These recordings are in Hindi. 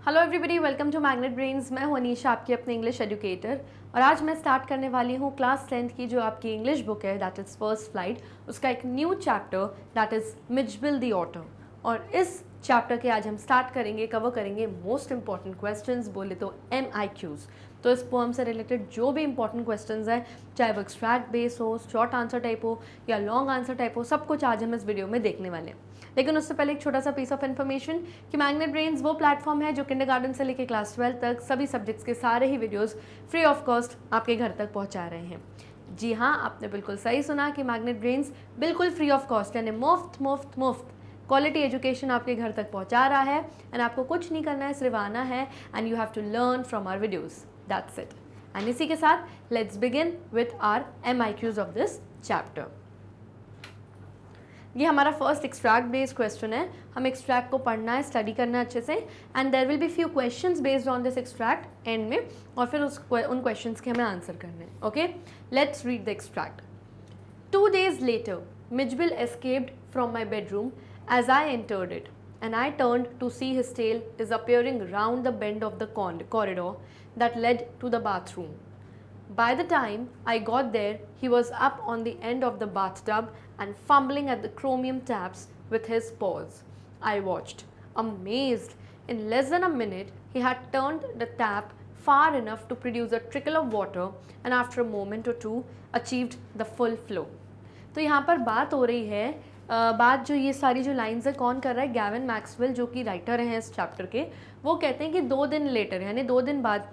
Hello everybody, welcome to Magnet Brains. मैं हूं अनीशा, आपकी अपनी इंग्लिश एजुकेटर। और आज मैं स्टार्ट करने वाली हूं क्लास 10th की जो आपकी इंग्लिश बुक है, दैट इज़ फर्स्ट फ्लाइट, उसका एक new chapter that is Mijbil the Otter. और इस चैप्टर के आज हम स्टार्ट करेंगे, कवर करेंगे मोस्ट इंपॉर्टेंट क्वेश्चंस, बोले तो MIQs। तो इस पोएम से रिलेटेड जो भी इंपॉर्टेंट क्वेश्चंस हैं, चाहे वो एक्सट्रैक्ट बेस हो, शॉर्ट आंसर टाइप हो या लॉन्ग आंसर टाइप हो, सब कुछ आज हम इस वीडियो में देखने वाले हैं। लेकिन उससे पहले एक छोटा सा पीस ऑफ इन्फॉर्मेशन कि मैग्नेट ब्रेन्स वो प्लेटफॉर्म है जो किंडरगार्टन से लेकर क्लास 12 तक सभी सब्जेक्ट्स के सारे ही वीडियोस फ्री ऑफ कॉस्ट आपके घर तक पहुंचा रहे हैं। जी हाँ, आपने बिल्कुल सही सुना कि मैग्नेट ब्रेन्स बिल्कुल फ्री ऑफ कॉस्ट यानी मुफ्त मुफ्त मुफ्त क्वालिटी एजुकेशन आपके घर तक पहुंचा रहा है। एंड आपको कुछ नहीं करना है, सिर्फ आना है and you have to learn from our videos, that's it. And इसी के साथ let's begin with our MIQs of this chapter. ये हमारा फर्स्ट एक्सट्रैक्ट बेस्ड क्वेश्चन है। हम एक्सट्रैक्ट को पढ़ना है, स्टडी करना है अच्छे से, and there will be few questions based on this extract end में, और फिर उन क्वेश्चंस के हमें आंसर करने हैं। Okay, let's read the extract. 2 days later, Mijbil escaped from my bedroom as I entered it, and I turned to see his tail disappearing round the bend of the corridor that led to the bathroom. By the time I got there, he was up on the end of the bathtub and fumbling at the chromium taps with his paws. I watched, amazed. In less than a minute, he had turned the tap far enough to produce a trickle of water, and after a moment or two, achieved the full flow. तो यहाँ पर बात हो रही है, बात जो ये सारी जो लाइन्स है कौन कर रहा है? गैविन मैक्सवेल, जो कि राइटर हैं इस चैप्टर के। वो कहते हैं कि 2 दिन लेटर यानी 2 दिन बाद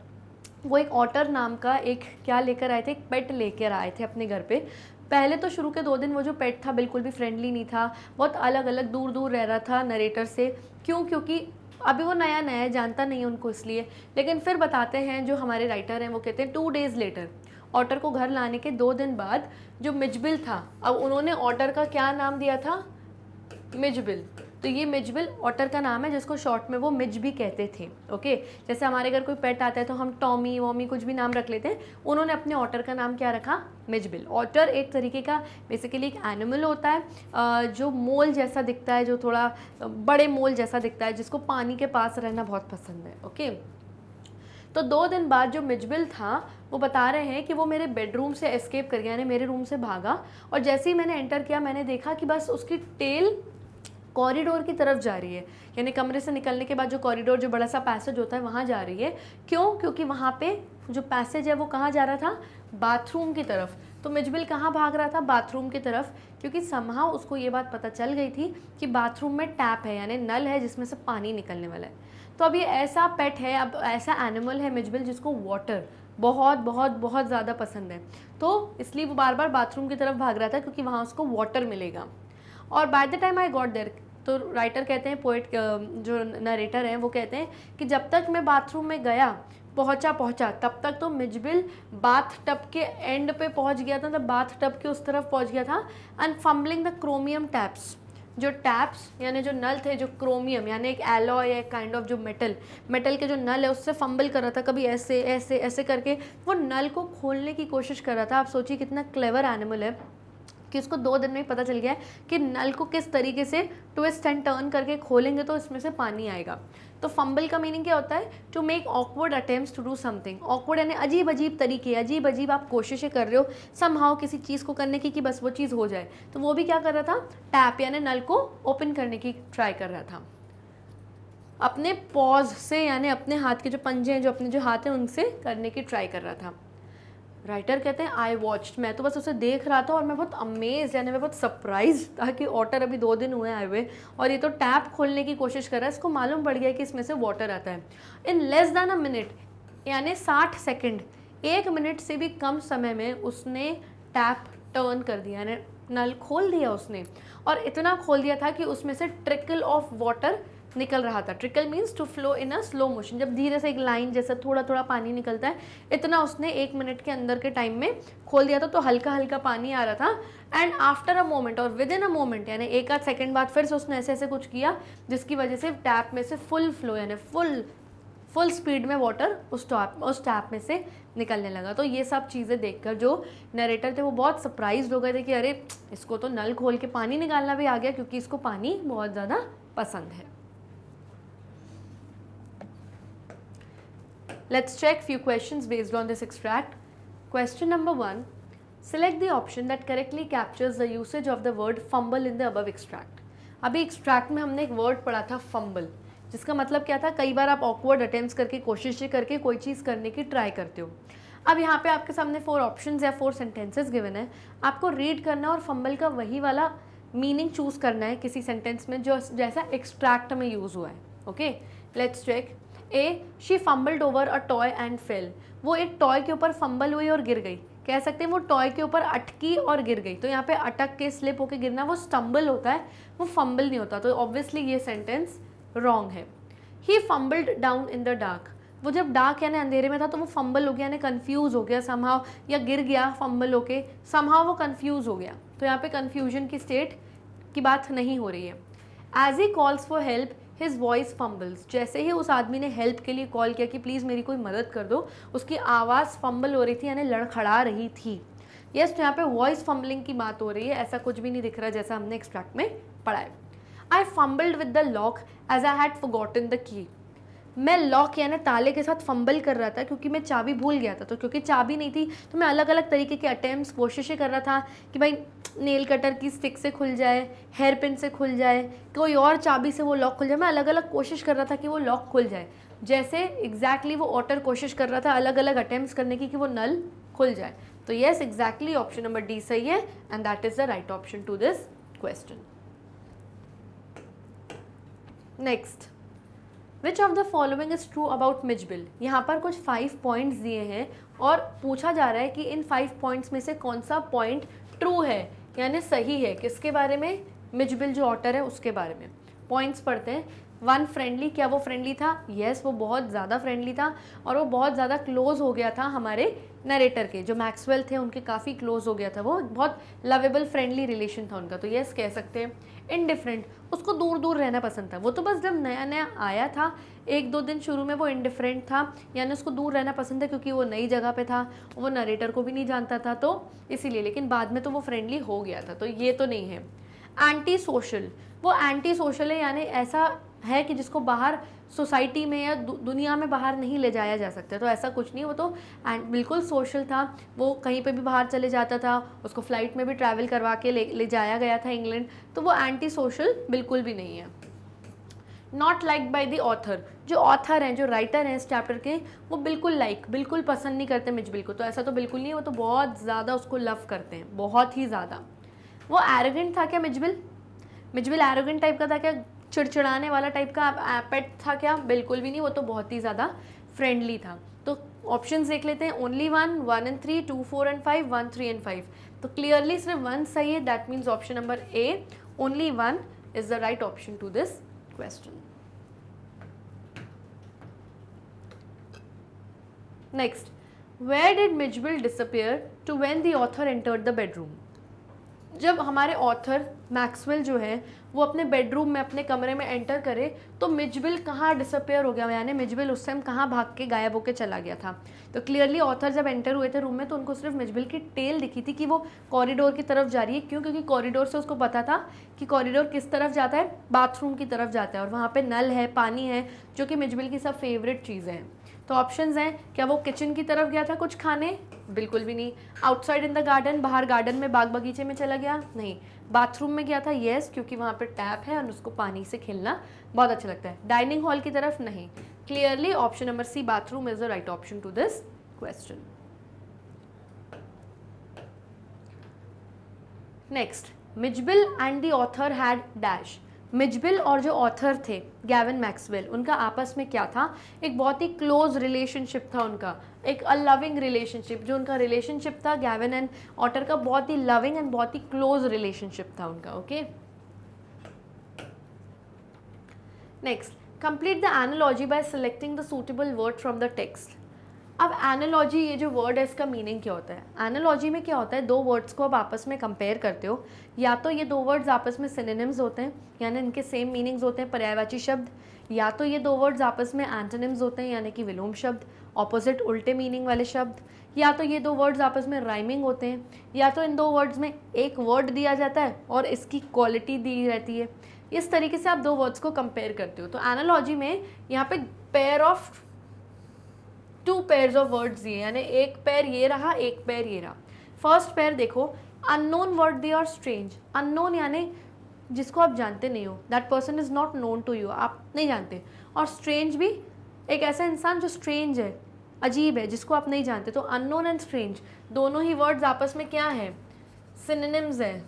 वो एक ऑटर नाम का एक क्या लेकर आए थे, एक पेट लेकर आए थे अपने घर पे। पहले तो शुरू के 2 दिन वो जो पेट था बिल्कुल भी फ्रेंडली नहीं था, बहुत अलग अलग दूर दूर रह रहा था नरेटर से। क्योंकि अभी वो नया नया है, जानता नहीं है उनको, इसलिए। लेकिन फिर बताते हैं जो हमारे राइटर हैं, वो कहते हैं 2 days लेटर, ऑटर को घर लाने के 2 दिन बाद जो मिजबिल था, अब उन्होंने ऑटर का क्या नाम दिया था? मिजबिल। तो ये मिजबिल ऑटर का नाम है, जिसको शॉर्ट में वो मिज भी कहते थे। ओके, जैसे हमारे घर कोई पेट आता है तो हम टॉमी वॉमी कुछ भी नाम रख लेते हैं, उन्होंने अपने ऑटर का नाम क्या रखा? मिजबिल। ऑटर एक तरीके का बेसिकली एक एनिमल होता है जो मोल जैसा दिखता है, जो थोड़ा बड़े मोल जैसा दिखता है, जिसको पानी के पास रहना बहुत पसंद है। ओके, तो 2 दिन बाद जो मिजबिल था वो बता रहे हैं कि वो मेरे बेडरूम से एस्केप कर गया, यानी मेरे रूम से भागा। और जैसे ही मैंने एंटर किया, मैंने देखा कि बस उसकी टेल कॉरिडोर की तरफ जा रही है, यानी कमरे से निकलने के बाद जो कॉरिडोर, जो बड़ा सा पैसेज होता है, वहाँ जा रही है। क्यों? क्योंकि वहाँ पे जो पैसेज है वो कहाँ जा रहा था? बाथरूम की तरफ। तो मिजबिल कहाँ भाग रहा था? बाथरूम की तरफ, क्योंकि समहाउ उसको ये बात पता चल गई थी कि बाथरूम में टैप है, यानी नल है जिसमें से पानी निकलने वाला है। तो अब ये ऐसा पेट है, अब ऐसा एनिमल है मिजबिल, जिसको वाटर बहुत बहुत बहुत ज़्यादा पसंद है। तो इसलिए वो बार बार बाथरूम की तरफ भाग रहा था, क्योंकि वहाँ उसको वाटर मिलेगा। और by the time I got there, तो राइटर कहते हैं, पोइट जो नरेटर हैं वो कहते हैं कि जब तक मैं बाथरूम में गया, पहुंचा, तब तक तो मिजबिल बाथ टब के एंड पे पहुंच गया था, मतलब बाथ टब के उस तरफ पहुंच गया था। And fumbling the chromium taps, जो टैप्स यानी जो नल थे, जो क्रोमियम यानी एक एलॉय है, काइंड ऑफ जो मेटल के जो नल है उससे फंबल कर रहा था, कभी ऐसे ऐसे ऐसे करके वो नल को खोलने की कोशिश कर रहा था। आप सोचिए कितना क्लेवर एनिमल है कि उसको 2 दिन में ही पता चल गया है कि नल को किस तरीके से ट्विस्ट एंड टर्न करके खोलेंगे तो इसमें से पानी आएगा। तो फंबल का मीनिंग क्या होता है? To make awkward attempts to do something. Awkward यानी अजीब अजीब तरीके, अजीब अजीब आप कोशिशें कर रहे हो समहाउ किसी चीज़ को करने की कि बस वो चीज़ हो जाए। तो वो भी क्या कर रहा था? टैप यानी नल को ओपन करने की ट्राई कर रहा था अपने पॉज से, यानी अपने हाथ के जो पंजे हैं, जो अपने जो हाथ हैं उनसे करने की ट्राई कर रहा था। राइटर कहते हैं आई वॉच्ड, मैं तो बस उसे देख रहा था और मैं बहुत अमेज यानी मैं बहुत सरप्राइज था कि ऑटर अभी 2 दिन हुए आए हुए और ये तो टैप खोलने की कोशिश कर रहा है, इसको मालूम पड़ गया कि इसमें से वाटर आता है। In less than a minute यानी 60 सेकेंड, 1 मिनट से भी कम समय में उसने टैप टर्न कर दिया, यानी नल खोल दिया उसने। और इतना खोल दिया था कि उसमें से ट्रिकल ऑफ वाटर निकल रहा था। Trickle means to flow in a slow motion, जब धीरे से एक लाइन जैसा थोड़ा थोड़ा पानी निकलता है, इतना उसने 1 मिनट के अंदर के टाइम में खोल दिया था। तो हल्का हल्का पानी आ रहा था। एंड आफ्टर अ मोमेंट, और विद इन अ मोमेंट यानी 1 आध सेकेंड बाद फिर से उसने ऐसे ऐसे कुछ किया जिसकी वजह से टैप में से फुल फ्लो यानी फुल स्पीड में वाटर उस टैप में से निकलने लगा। तो ये सब चीज़ें देखकर जो नरेटर थे वो बहुत सरप्राइज हो गए थे कि अरे इसको तो नल खोल के पानी निकालना भी आ गया, क्योंकि इसको पानी बहुत ज़्यादा पसंद है। Let's check few questions based on this extract. Question number 1. Select the option that correctly captures the usage of the word fumble in the above extract. अभी extract में हमने एक word पढ़ा था fumble, जिसका मतलब क्या था, कई बार आप awkward attempts करके, कोशिशें करके कोई चीज़ करने की ट्राई करते हो. अब यहाँ पे आपके सामने 4 ऑप्शंस या 4 सेंटेंसेस गिवन है, आपको रीड करना और फंबल का वही वाला मीनिंग चूज़ करना है किसी सेंटेंस में जो जैसा एक्सट्रैक्ट में यूज़ हुआ है. Okay, let's check. A, she fumbled over a toy and fell. वो एक टॉय के ऊपर फंबल हुई और गिर गई. कह सकते हैं वो टॉय के ऊपर अटकी और गिर गई. तो यहाँ पे अटक के, स्लिप होके गिरना वो स्टम्बल होता है, वो फंबल नहीं होता. तो ऑब्वियसली ये सेंटेंस रॉन्ग है. He fumbled down in the dark. वो जब डार्क यानी अंधेरे में था तो वो फंबल हो गया, यानी कन्फ्यूज़ हो गया समहाउ, या गिर गया फंबल होके, समहाउ वो कन्फ्यूज़ हो गया. तो यहाँ पे कन्फ्यूजन की स्टेट की बात नहीं हो रही है. As he calls for help his voice fumbles. जैसे ही उस आदमी ने हेल्प के लिए कॉल किया कि प्लीज़ मेरी कोई मदद कर दो, उसकी आवाज़ फंबल हो रही थी, यानी लड़खड़ा रही थी. यस, तो यहाँ पे वॉइस फंबलिंग की बात हो रही है, ऐसा कुछ भी नहीं दिख रहा जैसा हमने एक्सट्रैक्ट में पढ़ा है. I fumbled with the lock as I had forgotten the key. मैं लॉक यानी ताले के साथ फंबल कर रहा था क्योंकि मैं चाबी भूल गया था. तो क्योंकि चाबी नहीं थी तो मैं अलग अलग तरीके के अटेम्प्ट्स, कोशिशें कर रहा था कि भाई नेल कटर की स्टिक से खुल जाए, हेयर पिन से खुल जाए, कोई और चाबी से वो लॉक खुल जाए. मैं अलग अलग कोशिश कर रहा था कि वो लॉक खुल जाए. जैसे एग्जैक्टली वो ऑटर कोशिश कर रहा था अलग अलग अटेम्प्ट्स करने की कि वो नल खुल जाए. तो yes, exactly option number D सही है and that is the right option to this question. Next, which of the following is true about Mijbil. यहाँ पर कुछ 5 पॉइंट्स दिए हैं और पूछा जा रहा है कि इन 5 पॉइंट्स में से कौन सा पॉइंट ट्रू है, यानी सही है. किसके बारे में? मिजबिल जो ऑटर है उसके बारे में. पॉइंट्स पढ़ते हैं. 1, फ्रेंडली. क्या वो फ्रेंडली था? येस, वो बहुत ज़्यादा फ्रेंडली था और वो बहुत ज़्यादा क्लोज हो गया था हमारे नरेटर के, जो मैक्सवेल थे उनके काफ़ी क्लोज हो गया था. वो बहुत लवेबल फ्रेंडली रिलेशन था उनका. तो येस कह सकते हैं. इनडिफरेंट, उसको दूर दूर रहना पसंद था. वो तो बस जब नया नया आया था 1-2 दिन शुरू में वो इनडिफरेंट था, यानी उसको दूर रहना पसंद है क्योंकि वो नई जगह पे था, वो नरेटर को भी नहीं जानता था तो इसीलिए. लेकिन बाद में तो वो फ्रेंडली हो गया था, तो ये तो नहीं है. एंटी सोशल, वो एंटी सोशल है, यानी ऐसा है कि जिसको बाहर सोसाइटी में या दुनिया में बाहर नहीं ले जाया जा सकता. तो ऐसा कुछ नहीं, वो तो बिल्कुल सोशल था. वो कहीं पे भी बाहर चले जाता था, उसको फ्लाइट में भी ट्रैवल करवा के ले जाया गया था इंग्लैंड. तो वो एंटी सोशल बिल्कुल भी नहीं है. Not like by the author, जो ऑथर हैं, जो राइटर हैं इस चैप्टर के, वो बिल्कुल पसंद नहीं करते मिजबिल को. तो ऐसा तो बिल्कुल नहीं है, वो तो बहुत ज़्यादा उसको लव करते हैं, बहुत ही ज़्यादा. वो एरोगेंट था क्या मिजबिल एरोगेंट टाइप का था क्या? चिड़चिड़ाने वाला टाइप का पेट था क्या? बिल्कुल भी नहीं, वो तो बहुत ही ज़्यादा फ्रेंडली था. तो ऑप्शंस देख लेते हैं. Only 1 and 3, 2, 4 and 5, 1, 3 and 5. तो क्लियरली सिर्फ 1 सही है. That means option number A, only 1 is the right option to this question. Next, where did Mijbil disappear to when the author entered the bedroom. जब हमारे ऑथर मैक्सवेल जो है वो अपने बेडरूम में, अपने कमरे में एंटर करे तो मिजबिल कहाँ डिसअपियर हो गया, यानी मिजबिल उस टाइम कहाँ भाग के गायब होकर चला गया था. तो क्लियरली ऑथर जब एंटर हुए थे रूम में तो उनको सिर्फ मिजबिल की टेल दिखी थी कि वो कॉरिडोर की तरफ जा रही है. क्यों? क्योंकि कॉरिडोर से उसको पता था कि कॉरिडोर किस तरफ जाता है, बाथरूम की तरफ जाता है, और वहाँ पर नल है, पानी है, जो कि मिजबिल की सब फेवरेट चीज़ें हैं. तो ऑप्शंस हैं. क्या वो किचन की तरफ गया था कुछ खाने? बिल्कुल भी नहीं. आउटसाइड इन द गार्डन, बाहर गार्डन में, बाग बगीचे में चला गया? नहीं. बाथरूम में गया था? येस, क्योंकि वहाँ पर टैप है और उसको पानी से खेलना बहुत अच्छा लगता है. डाइनिंग हॉल की तरफ? नहीं. Clearly option number C, bathroom is the right option to this question. Next, Mijbil and the author had dash. Mijbil और जो ऑथर थे गैविन मैक्सवेल, उनका आपस में क्या था? एक बहुत ही क्लोज रिलेशनशिप था उनका, एक लविंग रिलेशनशिप. जो उनका रिलेशनशिप था गैविन एंड ऑथर का, बहुत ही लविंग एंड बहुत ही क्लोज रिलेशनशिप था उनका. Okay, next, complete the analogy bye selecting the suitable word from the text. अब एनालॉजी, ये जो वर्ड है इसका मीनिंग क्या होता है? एनालॉजी में क्या होता है, 2 वर्ड्स को आप आपस में कंपेयर करते हो. या तो ये 2 वर्ड्स आपस में सिनोनिम्स होते हैं, यानी इनके सेम मीनिंग्स होते हैं, पर्यायवाची शब्द. या तो ये 2 वर्ड्स आपस में एंटोनिम्स होते हैं, यानी कि विलोम शब्द, ऑपोजिट, उल्टे मीनिंग वाले शब्द. या तो ये 2 वर्ड्स आपस में राइमिंग होते हैं. या तो इन 2 वर्ड्स में एक वर्ड दिया जाता है और इसकी क्वालिटी दी रहती है. इस तरीके से आप 2 वर्ड्स को कंपेयर करते हो. तो एनालॉजी में यहाँ पे pair of 2 pairs of words दिए, यानी एक पेयर ये रहा, एक पेयर ये रहा। फर्स्ट पेयर देखो, अननोन वर्ड दिया और स्ट्रेंज। अननोन यानी जिसको आप जानते नहीं हो, that person is not known to you, आप नहीं जानते। और स्ट्रेंज भी एक ऐसा इंसान जो स्ट्रेंज है, अजीब है, जिसको आप नहीं जानते। तो अननोन एंड स्ट्रेंज दोनों ही वर्ड्स आपस में क्या है, सिनोनिम्स है,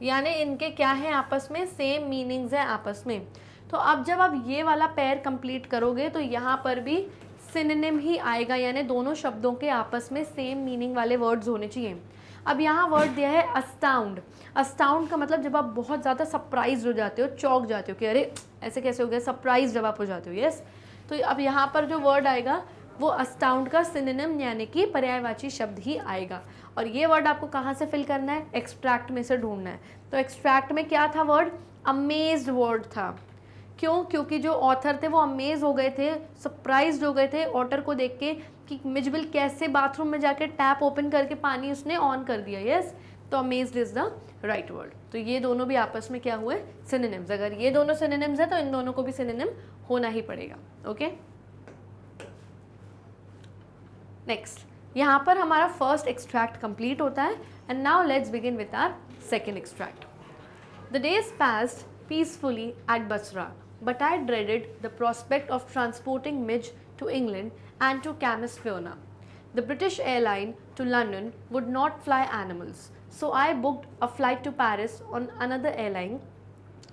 यानी इनके क्या है आपस में, सेम मीनिंग्स है आपस में। तो अब जब आप ये वाला पेयर कंप्लीट करोगे तो यहाँ पर भी सिनोनिम ही आएगा, यानी दोनों शब्दों के आपस में सेम मीनिंग वाले वर्ड्स होने चाहिए। अब यहाँ वर्ड दिया है अस्टाउंड। अस्टाउंड का मतलब जब आप बहुत ज़्यादा सरप्राइज हो जाते हो, चौंक जाते हो कि अरे ऐसे कैसे हो गया, सरप्राइज जब आप हो जाते हो, यस। तो अब यहाँ पर जो वर्ड आएगा वो अस्टाउंड का सिनोनिम यानी कि पर्यायवाची शब्द ही आएगा। और ये वर्ड आपको कहाँ से फिल करना है, एक्सट्रैक्ट में से ढूंढना है। तो एक्सट्रैक्ट में क्या था वर्ड, अमेज्ड वर्ड था। क्यों, क्योंकि जो ऑथर थे वो अमेज हो गए थे, सरप्राइज्ड हो गए थे ऑथर को देख के कि मिजबिल कैसे बाथरूम में जाके टैप ओपन करके पानी उसने ऑन कर दिया, यस। तो amazed is the right word. तो ये दोनों भी आपस में क्या हुए, सिनोनिम्स। अगर ये दोनों सिनोनिम्स है तो इन दोनों को भी सिनोनिम होना ही पड़ेगा, ओके। नेक्स्ट, यहाँ पर हमारा फर्स्ट एक्सट्रैक्ट कंप्लीट होता है। And now let's begin with our second extract. The days passed peacefully at Basra, but I dreaded the prospect of transporting Midge to England and to Camus Fiona. The British airline to London would not fly animals, so I booked a flight to Paris on another airline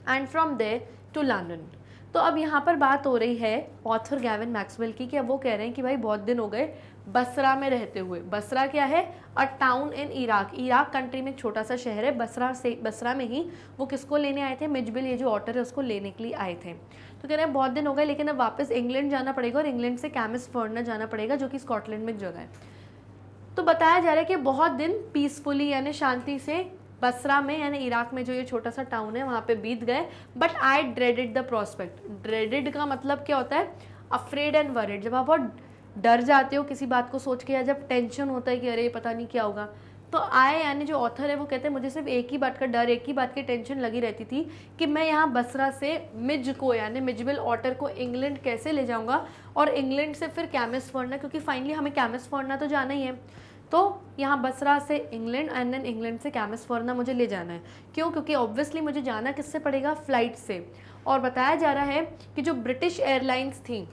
and from there to London. तो अब यहाँ पर बात हो रही है ऑथर गैविन मैक्सवेल की, कि अब वो कह रहे हैं कि भाई बहुत दिन हो गए बसरा में रहते हुए। बसरा क्या है, अ town in Iraq. Iraq country में एक छोटा सा शहर है। बसरा में ही वो किसको लेने आए थे, मिजबिल, ये जो ऑटर है उसको लेने के लिए आए थे। तो कह रहे हैं बहुत दिन हो गए, लेकिन अब वापस इंग्लैंड जाना पड़ेगा और इंग्लैंड से कैमिस फर्ना जाना पड़ेगा, जो कि स्कॉटलैंड में एक जगह है। तो बताया जा रहा है कि बहुत दिन पीसफुली यानी शांति से बसरा में यानी इराक में जो ये छोटा सा टाउन है वहाँ पे बीत गए। But I dreaded the prospect. Dreaded का मतलब क्या होता है, अफ्रेड एंड वरिड। जब आप बहुत डर जाते हो किसी बात को सोच के, या जब टेंशन होता है कि अरे पता नहीं क्या होगा, तो आए यानी जो ऑथर है वो कहते हैं मुझे सिर्फ एक ही बात का डर, एक ही बात की टेंशन लगी रहती थी कि मैं यहाँ बसरा से मिज को यानी मिजबिल ऑटर को इंग्लैंड कैसे ले जाऊँगा, और इंग्लैंड से फिर कैमिस फर्ना, क्योंकि फाइनली हमें कैमिस फर्ना तो जाना ही है। तो यहाँ बसरा से इंग्लैंड एंड देन इंग्लैंड से कैमिस फर्ना मुझे ले जाना है। क्यों, क्योंकि ऑब्वियसली मुझे जाना किससे पड़ेगा, फ़्लाइट से। और बताया जा रहा है कि जो ब्रिटिश एयरलाइंस थी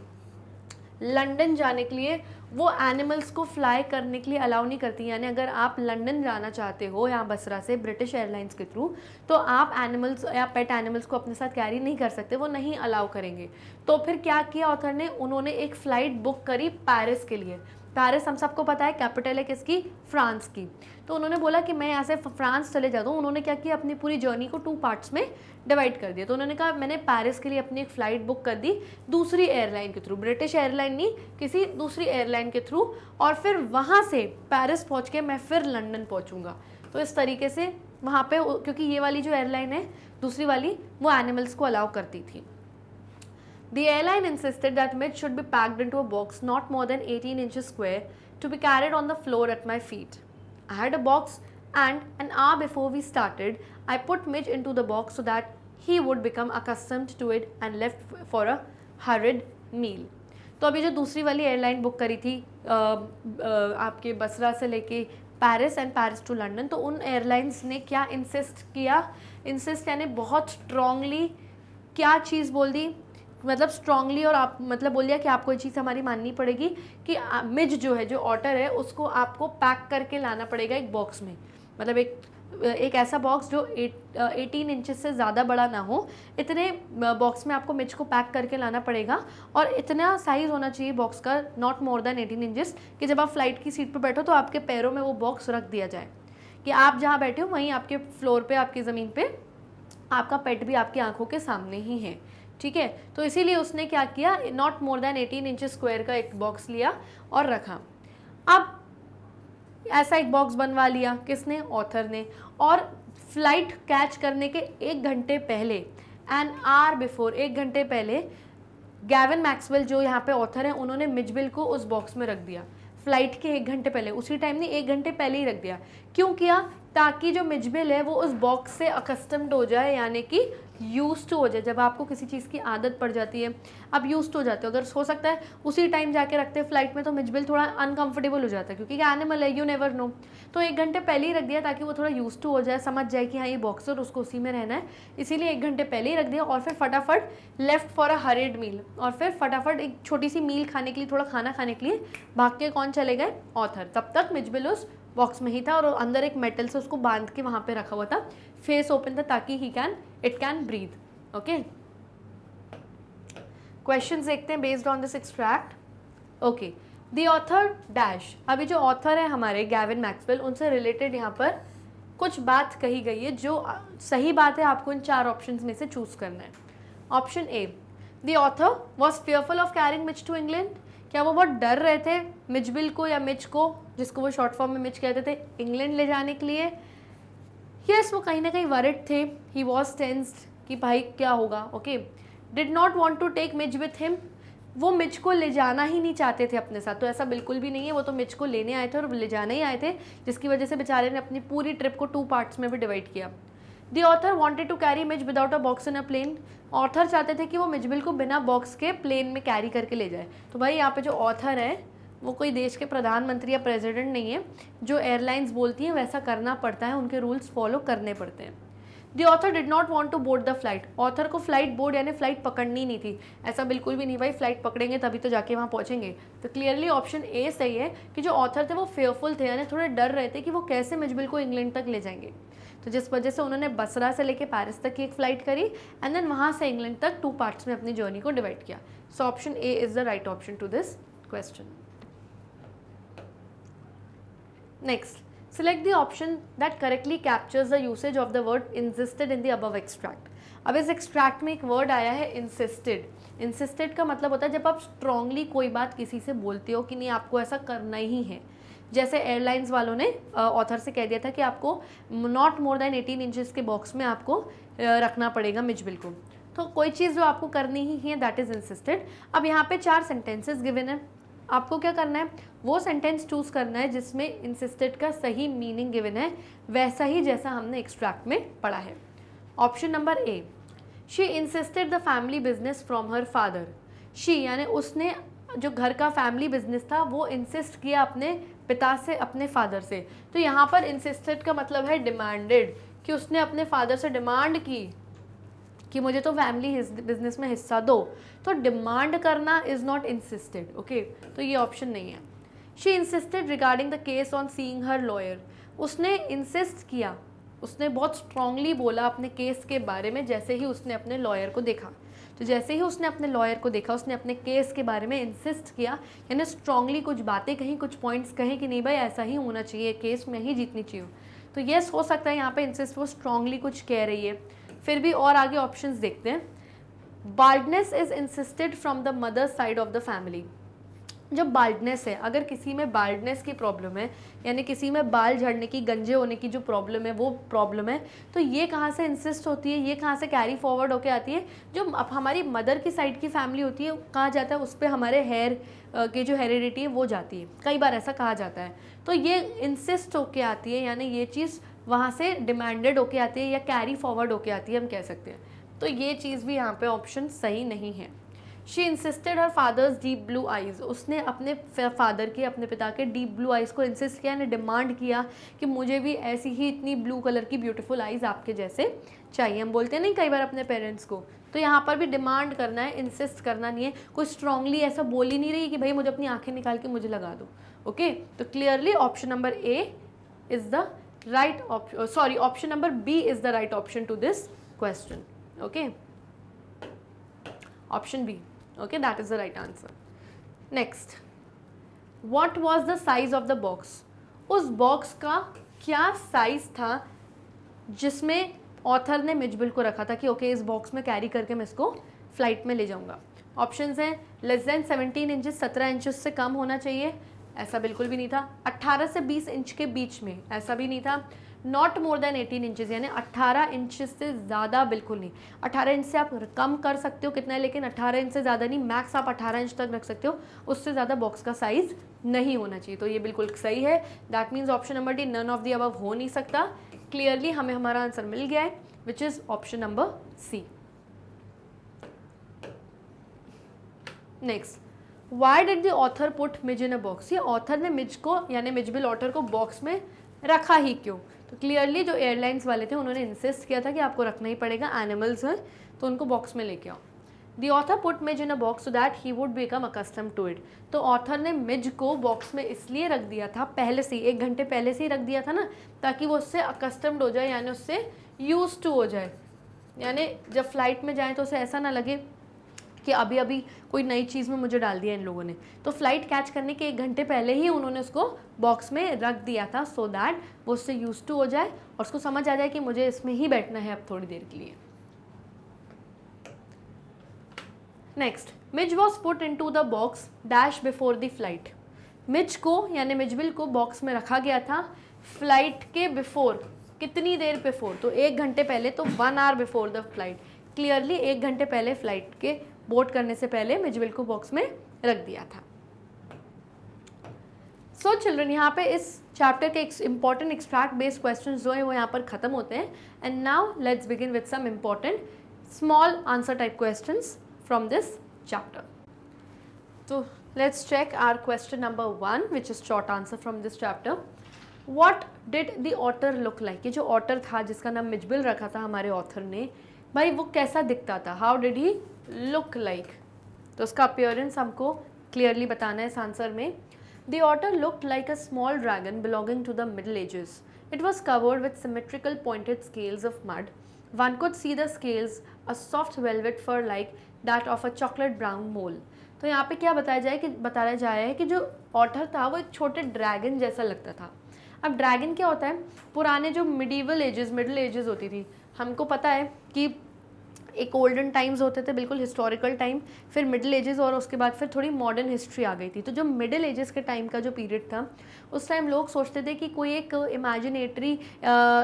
लंदन जाने के लिए, वो एनिमल्स को फ्लाई करने के लिए अलाउ नहीं करती। यानी अगर आप लंदन जाना चाहते हो यहाँ बसरा से ब्रिटिश एयरलाइंस के थ्रू, तो आप एनिमल्स या पेट एनिमल्स को अपने साथ कैरी नहीं कर सकते, वो नहीं अलाउ करेंगे। तो फिर क्या किया ऑथर ने, उन्होंने एक फ़्लाइट बुक करी पेरिस के लिए। पेरिस हम सबको पता है कैपिटल है किसकी, फ्रांस की। तो उन्होंने बोला कि मैं यहाँ से फ्रांस चले जाता हूँ। उन्होंने क्या किया, अपनी पूरी जर्नी को 2 पार्ट्स में डिवाइड कर दिया। तो उन्होंने कहा मैंने पेरिस के लिए अपनी एक फ़्लाइट बुक कर दी दूसरी एयरलाइन के थ्रू, ब्रिटिश एयरलाइन नहीं, किसी दूसरी एयरलाइन के थ्रू, और फिर वहाँ से पेरिस पहुँच के मैं फिर लंदन पहुँचूँगा। तो इस तरीके से वहाँ पे, क्योंकि ये वाली जो एयरलाइन है दूसरी वाली, वो एनिमल्स को अलाउ करती थी। The airline insisted that Midge should be packed into a box not more than 18 inches square to be carried on the floor at my feet. I had a box, and an hour before we started, I put Midge into the box so that he would become accustomed to it and left for a hurried meal. तो अभी जो दूसरी वाली एयरलाइन बुक करी थी आपके बसरा से लेके Paris and Paris to London, तो उन एयरलाइंस ने क्या इंसिस्ट किया, इंसिस्ट यानी बहुत स्ट्रांगली क्या चीज़ बोल दी, मतलब स्ट्रांगली, और आप मतलब बोल दिया कि आपको ये चीज़ हमारी माननी पड़ेगी कि मिज जो है, जो ऑटर है, उसको आपको पैक करके लाना पड़ेगा एक बॉक्स में। मतलब एक ऐसा बॉक्स जो 18 इंचेस से ज़्यादा बड़ा ना हो, इतने बॉक्स में आपको मिज को पैक करके लाना पड़ेगा। और इतना साइज़ होना चाहिए बॉक्स का, नॉट मोर देन 18 इंचेस, कि जब आप फ्लाइट की सीट पर बैठो तो आपके पैरों में वो बॉक्स रख दिया जाए, कि आप जहाँ बैठे हो वहीं आपके फ्लोर पे, आपकी ज़मीन पे आपका पेट भी आपकी आंखों के सामने ही है, ठीक है। तो इसीलिए उसने क्या किया, not more than 18 inches square का एक बॉक्स लिया और रखा। अब ऐसा एक बॉक्स बनवा लिया किसने, ऑथर ने। और फ्लाइट कैच करने के 1 घंटे पहले, एन आवर बिफोर, 1 घंटे पहले, गैविन मैक्सवेल जो यहाँ पे ऑथर हैं, उन्होंने मिजबिल को उस बॉक्स में रख दिया। फ्लाइट के 1 घंटे पहले, उसी टाइम नहीं, 1 घंटे पहले ही रख दिया। क्यों किया, ताकि जो मिजबिल है वो उस बॉक्स से अकस्टम्ड हो जाए, यानी कि यूज टू हो जाए, जब आपको किसी चीज़ की आदत पड़ जाती है, आप यूज टू हो जाते हो। अगर हो सकता है उसी टाइम जाके रखते हैं फ्लाइट में तो मिचबिल थोड़ा अनकंफर्टेबल हो जाता है, क्योंकि एनिमल है, यू नेवर नो। तो 1 घंटे पहले ही रख दिया ताकि वो थोड़ा यूज टू हो जाए, समझ जाए कि हाँ ये बॉक्सर उसको उसी में रहना है, इसीलिए 1 घंटे पहले ही रख दिया। और फिर फटाफट लेफ्ट फॉर अ हरिड मील, और फिर फटाफट एक छोटी सी मील खाने के लिए, थोड़ा खाना खाने के लिए भाग के कौन चले गए, ऑथर। तब तक मिचबिल उस बॉक्स में ही था और अंदर एक मेटल से उसको बांध के वहाँ पे रखा हुआ था, फेस ओपन था ताकि it can breathe. Okay, questions देखते हैं based on this extract. Okay, the author dash, अभी जो ऑथर है हमारे गैविन मैक्सवेल, उनसे रिलेटेड यहाँ पर कुछ बात कही गई है जो सही बात है, आपको इन 4 ऑप्शंस में से चूज करना है। Option A, the author was fearful of carrying Mij to England, क्या वो बहुत डर रहे थे मिचबिल को या मिच को, जिसको वो शॉर्ट फॉर्म में मिच कहते थे, इंग्लैंड ले जाने के लिए। यस, वो कहीं ना कहीं वरिड थे, ही वॉज टेंस्ड कि भाई क्या होगा। Okay, did not want to take Mij with him, वो मिच को ले जाना ही नहीं चाहते थे अपने साथ। तो ऐसा बिल्कुल भी नहीं है, वो तो मिच को लेने आए थे और ले जाने ही आए थे, जिसकी वजह से बेचारे ने अपनी पूरी ट्रिप को 2 पार्ट्स में भी डिवाइड किया। The author wanted to carry Mij without a box in a plane, author चाहते थे कि वो मिचबिल को बिना बॉक्स के प्लेन में कैरी करके ले जाए। तो भाई यहाँ पे जो ऑथर है वो कोई देश के प्रधानमंत्री या प्रेसिडेंट नहीं है, जो एयरलाइंस बोलती हैं वैसा करना पड़ता है, उनके रूल्स फॉलो करने पड़ते हैं। The author did not want to board the flight, author को फ्लाइट बोर्ड यानी फ्लाइट पकड़नी नहीं थी, ऐसा बिल्कुल भी नहीं भाई, फ्लाइट पकड़ेंगे तभी तो जाके वहाँ पहुँचेंगे। तो क्लियरली ऑप्शन ए सही है कि जो ऑथर थे वो फेयरफुल थे, यानी थोड़े डर रहे थे कि वो कैसे मिचबिल को इंग्लैंड तक ले जाएंगे। तो जिस वजह से उन्होंने बसरा से लेके पेरिस तक की एक फ़्लाइट करी एंड देन वहाँ से इंग्लैंड तक 2 पार्ट्स में अपनी जर्नी को डिवाइड किया। So option A is the right option to this question. Next, select the option that correctly captures the usage of the word insisted in the above extract। अब इस एक्सट्रैक्ट में एक वर्ड आया है insisted। insisted का मतलब होता है जब आप स्ट्रांगली कोई बात किसी से बोलते हो कि नहीं आपको ऐसा करना ही है। जैसे एयरलाइंस वालों ने ऑथर से कह दिया था कि आपको नॉट मोर देन 18 इंचेस के बॉक्स में आपको रखना पड़ेगा मिचबिल को। तो कोई चीज़ जो आपको करनी ही है दैट इज़ इंसिस्टेड। अब यहाँ पे 4 सेंटेंसेस गिवन है, आपको क्या करना है, वो सेंटेंस चूज़ करना है जिसमें इंसिस्टेड का सही मीनिंग गिवन है, वैसा ही जैसा हमने एक्सट्रैक्ट में पढ़ा है। Option number A, she insisted the family business from her father. She यानी उसने जो घर का फैमिली बिजनेस था वो इंसिस्ट किया अपने पिता से, अपने फादर से। तो यहाँ पर इंसिस्टेड का मतलब है डिमांडेड, कि उसने अपने फादर से डिमांड की कि मुझे तो फैमिली बिजनेस में हिस्सा दो। तो डिमांड करना इज़ नॉट इंसिस्टेड। ओके, तो ये ऑप्शन नहीं है। She insisted regarding the case on seeing her lawyer, उसने इंसिस्ट किया, उसने बहुत स्ट्रांगली बोला अपने केस के बारे में जैसे ही उसने अपने लॉयर को देखा। तो जैसे ही उसने अपने लॉयर को देखा उसने अपने केस के बारे में इंसिस्ट किया, यानी स्ट्रांगली कुछ बातें कहीं, कुछ पॉइंट्स कहें कि नहीं भाई ऐसा ही होना चाहिए, केस में ही जीतनी चाहिए। तो येस हो सकता है यहाँ पे इंसिस्ट वो स्ट्रांगली कुछ कह रही है। फिर भी और आगे ऑप्शंस देखते हैं। Baldness is insisted from the mother side of the family. जो बाल्डनेस है, अगर किसी में बाल्डनेस की प्रॉब्लम है यानी किसी में बाल झड़ने की, गंजे होने की जो प्रॉब्लम है वो प्रॉब्लम है, तो ये कहाँ से इंसिस्ट होती है, ये कहाँ से कैरी फॉरवर्ड होके आती है, जो अब हमारी मदर की साइड की फैमिली होती है कहाँ जाता है, उस पर हमारे हेयर की जो हेरिडिटी है वो जाती है, कई बार ऐसा कहा जाता है। तो ये इंसिस्ट होके आती है, यानी ये चीज़ वहाँ से डिमांडेड होके आती है या कैरी फॉरवर्ड होके आती है, हम कह सकते हैं। तो ये चीज़ भी यहाँ पे ऑप्शन सही नहीं है। She insisted her father's deep blue eyes, उसने अपने फादर के, अपने पिता के डीप ब्लू आइज़ को इंसिस्ट किया, ने डिमांड किया कि मुझे भी ऐसी ही इतनी ब्लू कलर की ब्यूटीफुल आइज़ आपके जैसे चाहिए। हम बोलते हैं नहीं कई बार अपने पेरेंट्स को, तो यहाँ पर भी डिमांड करना है, इंसिस्ट करना नहीं है। कोई स्ट्रांगली ऐसा बोल ही नहीं रही कि भाई मुझे अपनी आंखें निकाल के मुझे लगा दो। ओके, तो clearly option number A is the right option, sorry, option number B is the right option to this question. Okay, option B. Okay, that is the right answer. Next, what was the size of the box? उस बॉक्स का क्या साइज था जिसमें ऑथर ने मिचबिल को रखा था कि ओके इस बॉक्स में कैरी करके मैं इसको फ्लाइट में ले जाऊंगा। ऑप्शंस हैं लेस देन 17 इंचेस, 17 इंचेस से कम होना चाहिए, ऐसा बिल्कुल भी नहीं था। 18 से 20 इंच के बीच में, ऐसा भी नहीं था। नॉट मोर देन 18 इंचेस, यानी 18 इंचेस से ज़्यादा बिल्कुल नहीं। 18 इंच से आप कम कर सकते हो कितना है, लेकिन 18 इंच से ज़्यादा नहीं, मैक्स आप 18 इंच तक रख सकते हो, उससे ज़्यादा बॉक्स का साइज़ नहीं होना चाहिए। तो ये बिल्कुल सही है। That means option number D, none of the above हो नहीं सकता। क्लियरली हमें हमारा आंसर मिल गया है। Which is option number C. Next, why did the author put Mij in a box. ये ऑथर ने मिज को यानी मिजबिल ऑटर को बॉक्स में रखा ही क्यों. तो क्लियरली जो एयरलाइंस वाले थे उन्होंने इंसिस्ट किया था कि आपको रखना ही पड़ेगा, एनिमल्स हैं तो उनको बॉक्स में लेके आओ. The author put Mij in a box so that he would become accustomed to it. तो ऑथर ने मिज को बॉक्स में इसलिए रख दिया था, पहले से ही 1 घंटे पहले से ही रख दिया था ना, ताकि वो उससे अकस्टम्ड हो जाए यानी उससे यूज टू हो जाए. यानी जब फ्लाइट में जाएँ तो उसे ऐसा ना लगे कि अभी अभी कोई नई चीज़ में मुझे डाल दिया इन लोगों ने. तो फ्लाइट कैच करने के 1 घंटे पहले ही उन्होंने उसको बॉक्स में रख दिया था, सो दैट वो उससे यूज टू हो जाए और उसको समझ आ जाए कि मुझे इसमें ही बैठना है अब थोड़ी देर के लिए. Next, Mij was put into the box dash before the flight. Mij को यानी मिजबिल को बॉक्स में रखा गया था फ्लाइट के बिफोर. कितनी देर बिफोर, तो 1 घंटे पहले, तो 1 hour before the flight. Clearly 1 घंटे पहले फ्लाइट के बोर्ड करने से पहले मिजबिल को बॉक्स में रख दिया था. सो चिल्ड्रन, यहाँ पे इस चैप्टर के इंपॉर्टेंट एक्सट्रैक्ट बेस्ड क्वेश्चन जो है वो यहाँ पर खत्म होते हैं. And now let's begin with some important small answer type questions from this chapter. तो let's check our question number 1 which is short answer from this chapter. What did the otter look like. ये जो ऑटर था जिसका नाम मिजबिल रखा था हमारे ऑथर ने, भाई वो कैसा दिखता था. How did he look like. तो उसका अपीयरेंस हमको क्लियरली बताना है इस आंसर में. The otter looked like a small dragon belonging to the middle ages. It was covered with symmetrical pointed scales of mud. One could see the scales a soft velvet fur like that of a chocolate brown mole. तो यहाँ पे क्या बताया जाए है कि जो ऑटर था वो एक छोटे ड्रैगन जैसा लगता था. अब ड्रैगन क्या होता है, पुराने जो मिडिल एजेस होती थी, हमको पता है कि एक ओल्डन टाइम्स होते थे, बिल्कुल हिस्टोरिकल टाइम, फिर मिडिल एजेस और उसके बाद फिर थोड़ी मॉडर्न हिस्ट्री आ गई थी. तो जो मिडिल एजेस के टाइम का जो पीरियड था उस टाइम लोग सोचते थे कि कोई एक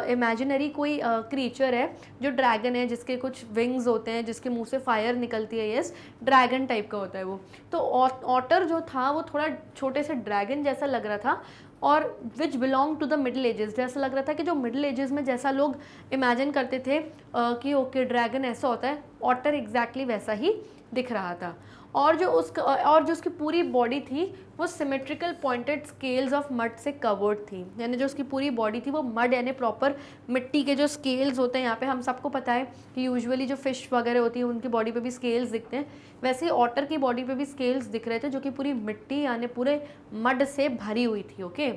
इमेजिनरी कोई क्रीचर है जो ड्रैगन है, जिसके कुछ विंग्स होते हैं, जिसके मुंह से फायर निकलती है. यस, ड्रैगन टाइप का होता है वो. तो ऑटर जो था वो थोड़ा छोटे से ड्रैगन जैसा लग रहा था और which belong to the Middle Ages. जैसा लग रहा था कि जो मिडिल एजेस में जैसा लोग इमेजिन करते थे कि ओके ड्रैगन ऐसा होता है, ऑटर एग्जैक्टली वैसा ही दिख रहा था. और जो उसकी पूरी बॉडी थी वो symmetrical pointed scales of mud से कवर्ड थी. यानी जो उसकी पूरी बॉडी थी वो मड यानी प्रॉपर मिट्टी के जो स्केल्स होते हैं, यहाँ पे हम सबको पता है कि यूजुअली जो फिश वगैरह होती है उनकी बॉडी पे भी स्केल्स दिखते हैं, वैसे ही ऑटर की बॉडी पे भी स्केल्स दिख रहे थे जो कि पूरी मिट्टी यानी पूरे मड से भरी हुई थी. Okay,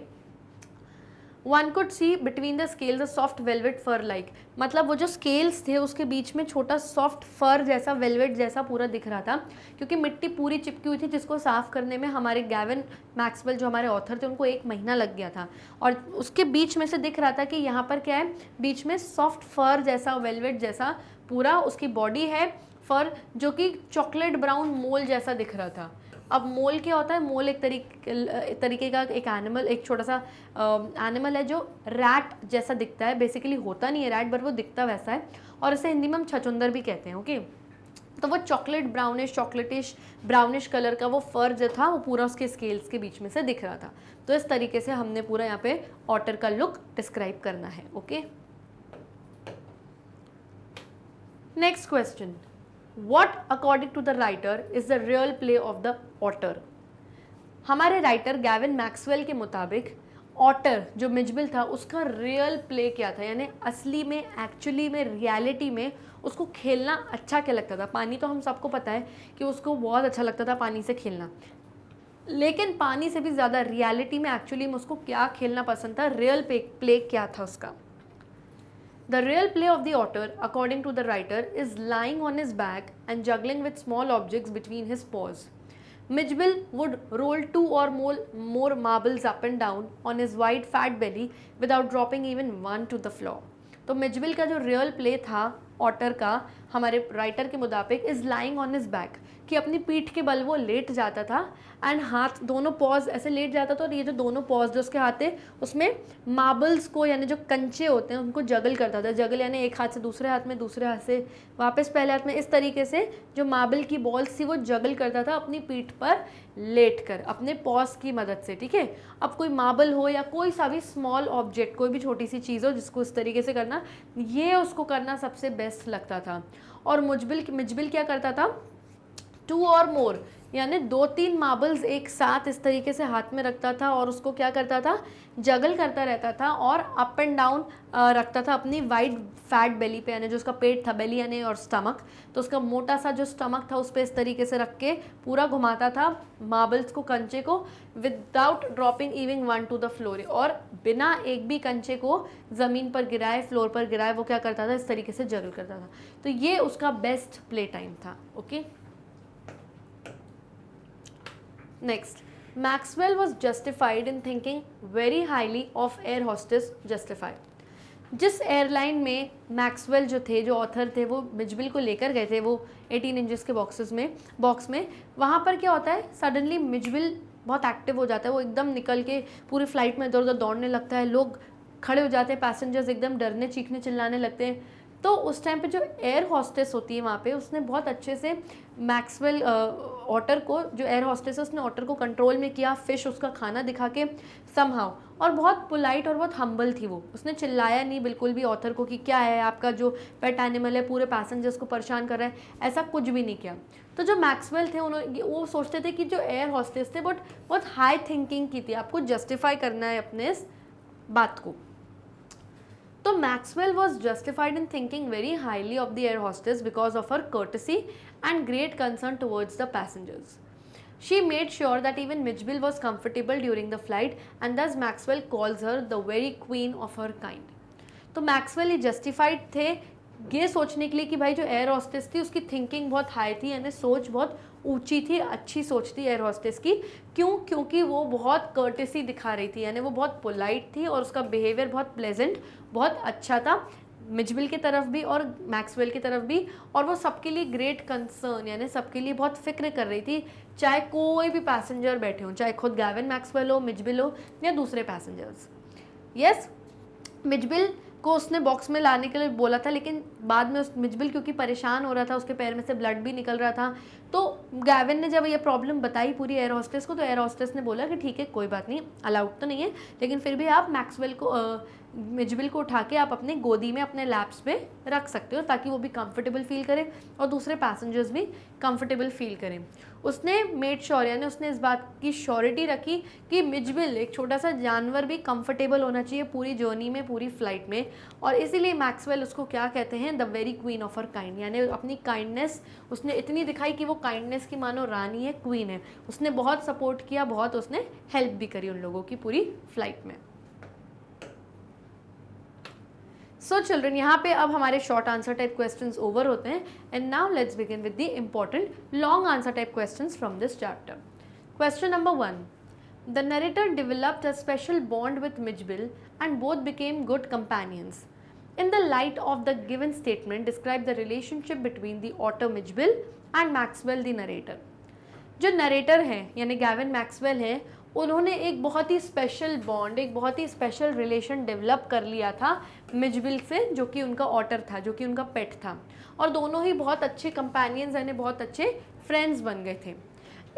one could C between the scales a soft velvet fur like. मतलब वो जो स्केल्स थे उसके बीच में छोटा सॉफ्ट फर जैसा वेलवेट जैसा पूरा दिख रहा था, क्योंकि मिट्टी पूरी चिपकी हुई थी जिसको साफ़ करने में हमारे गैविन मैक्सवेल जो हमारे ऑथर थे उनको 1 महीना लग गया था. और उसके बीच में से दिख रहा था कि यहाँ पर क्या है, बीच में सॉफ्ट फर जैसा वेलवेट जैसा पूरा उसकी बॉडी है, फर जो कि चॉकलेट ब्राउन मोल जैसा दिख रहा था. अब मोल क्या होता है, मोल एक तरीके का एक एनिमल, एक छोटा सा एनिमल है जो रैट जैसा दिखता है. बेसिकली होता नहीं है रैट, बट वो दिखता वैसा है और इसे हिंदी में हम छछूंदर भी कहते हैं. ओके, तो वो चॉकलेटिश ब्राउनिश कलर का वो फर जो था वो पूरा उसके स्केल्स के बीच में से दिख रहा था. तो इस तरीके से हमने पूरा यहाँ पे ऑटर का लुक डिस्क्राइब करना है. Okay, next question. What according to the writer is the real play of the otter? हमारे राइटर गैविन मैक्सवेल के मुताबिक ऑटर जो मिजबिल था उसका रियल प्ले क्या था, यानी असली में, एक्चुअली में, रियलिटी में उसको खेलना अच्छा क्या लगता था. पानी तो हम सबको पता है कि उसको बहुत अच्छा लगता था पानी से खेलना, लेकिन पानी से भी ज़्यादा रियलिटी में, एक्चुअली में उसको क्या खेलना पसंद था, रियल प्ले क्या था उसका. The real play of the otter, according to the writer, is lying on his back and juggling with small objects between his paws. Mijbil would roll 2 or more marbles up and down on his wide fat belly without dropping even one to the floor. तो मिजबिल का जो रियल प्ले था ऑटर का हमारे राइटर के मुताबिक is lying on his back, कि अपनी पीठ के बल वो लेट जाता था एंड हाथ दोनों पॉज ऐसे लेट जाता था और ये जो दोनों पॉज जो उसके हाथ थे उसमें मार्बल्स को यानी जो कंचे होते हैं उनको जगल करता था। जगल यानी एक हाथ से दूसरे हाथ में, दूसरे हाथ से वापस पहले हाथ में, इस तरीके से जो मार्बल की बॉल्स थी वो जगल करता था अपनी पीठ पर लेट कर अपने पॉज की मदद से। ठीक है, अब कोई मार्बल हो या कोई सा भी स्मॉल ऑब्जेक्ट, कोई भी छोटी सी चीज़ हो जिसको इस तरीके से करना, ये उसको करना सबसे बेस्ट लगता था। और मिजबिल क्या करता था, 2 और मोर यानी 2-3 मार्बल्स एक साथ इस तरीके से हाथ में रखता था और उसको क्या करता था, जगल करता रहता था और अप एंड डाउन रखता था अपनी वाइड फैट बेली पे, यानी जो उसका पेट था, बेली यानी और स्टमक, तो उसका मोटा सा जो स्टमक था उस पर इस तरीके से रख के पूरा घुमाता था मार्बल्स को, कंचे को, without dropping even one two the floor, और बिना एक भी कंचे को ज़मीन पर गिराए, फ्लोर पर गिराए, वो क्या करता था, इस तरीके से जगल करता था। तो ये उसका बेस्ट प्ले टाइम था। Okay, next, Maxwell was justified in thinking very highly of air hostess justify। जिस एयरलाइन में मैक्सवेल जो थे, जो ऑथर थे, वो मिजबिल को लेकर गए थे वो 18 इंचेस के बॉक्स में, वहाँ पर क्या होता है, सडनली मिजबिल बहुत एक्टिव हो जाता है, वो एकदम निकल के पूरी फ्लाइट में इधर उधर दौड़ने लगता है, लोग खड़े हो जाते हैं, पैसेंजर्स एकदम डरने चीखने चिल्लाने लगते हैं। तो उस टाइम पे जो एयर हॉस्टेस होती है वहाँ पे, उसने बहुत अच्छे से मैक्सवेल ऑटर को, जो एयर हॉस्टेस है उसने ऑटर को कंट्रोल में किया, फिश उसका खाना दिखा के समहाउ, और बहुत पोलाइट और बहुत हम्बल थी वो, उसने चिल्लाया नहीं बिल्कुल भी ऑथर को कि क्या है आपका जो पेट एनिमल है पूरे पैसेंजर्स को परेशान कर रहा है, ऐसा कुछ भी नहीं किया। तो जो मैक्सवेल थे उन्होंने, वो सोचते थे कि जो एयर हॉस्टेस थे बट बहुत हाई थिंकिंग की थी, आपको जस्टिफाई करना है अपने इस बात को। तो Maxwell was justified in thinking very highly of the air hostess because of her courtesy and great concern towards the passengers. She made sure that even Mitchell was comfortable during the flight, and thus Maxwell calls her the very queen of her kind. तो मैक्सवेल ये जस्टिफाइड थे ये सोचने के लिए कि भाई जो एयर हॉस्टेस थी उसकी थिंकिंग बहुत हाई थी, यानी सोच बहुत ऊंची थी, अच्छी सोच थी एयर हॉस्टेस की। क्यों? क्योंकि वो बहुत कर्टेसी दिखा रही थी, यानी वो बहुत पोलाइट थी और उसका बिहेवियर बहुत प्लेजेंट, बहुत अच्छा था मिजबिल की तरफ भी और मैक्सवेल की तरफ भी, और वो सबके लिए ग्रेट कंसर्न, यानी सबके लिए बहुत फिक्र कर रही थी, चाहे कोई भी पैसेंजर बैठे हों, चाहे खुद गैविन मैक्सवेल हो, मिजबिल हो या दूसरे पैसेंजर्स। यस, मिजबिल को उसने बॉक्स में लाने के लिए बोला था, लेकिन बाद में उस मिजबिल क्योंकि परेशान हो रहा था, उसके पैर में से ब्लड भी निकल रहा था, तो गैविन ने जब ये प्रॉब्लम बताई पूरी एयर हॉस्टेस को, तो एयर हॉस्टेस ने बोला कि ठीक है कोई बात नहीं, अलाउड तो नहीं है, लेकिन फिर भी आप मैक्सवेल को मिजबिल को उठा के आप अपने गोदी में अपने लैप्स पे रख सकते हो, ताकि वो भी कंफर्टेबल फील करें और दूसरे पैसेंजर्स भी कंफर्टेबल फील करें। उसने मेड श्योर, यानी उसने इस बात की श्योरिटी रखी कि मिजबिल, एक छोटा सा जानवर, भी कंफर्टेबल होना चाहिए पूरी जर्नी में, पूरी फ्लाइट में, और इसीलिए मैक्सवेल उसको क्या कहते हैं, the very queen of her kind, यानी अपनी काइंडनेस उसने इतनी दिखाई कि वो काइंडनेस की मानो रानी है, क्वीन है। उसने बहुत सपोर्ट किया, बहुत उसने हेल्प भी करी उन लोगों की पूरी फ्लाइट में। सो चिल्ड्रन, यहाँ पे अब हमारे short answer type questions over होते हैं, and now let's begin with the important long answer type questions from this chapter. Question number 1, the narrator developed a special bond with Mitchell and both became good companions. In the light of the given statement, describe the relationship between the author Mitchell and Maxwell the narrator. जो नरेटर हैं यानी गैविन मैक्सवेल हैं, उन्होंने एक बहुत ही स्पेशल बॉन्ड, एक बहुत ही स्पेशल रिलेशन डेवलप कर लिया था मिजबिल से, जो कि उनका ऑटर था, जो कि उनका पेट था, और दोनों ही बहुत अच्छे कंपेनियंस यानी बहुत अच्छे फ्रेंड्स बन गए थे।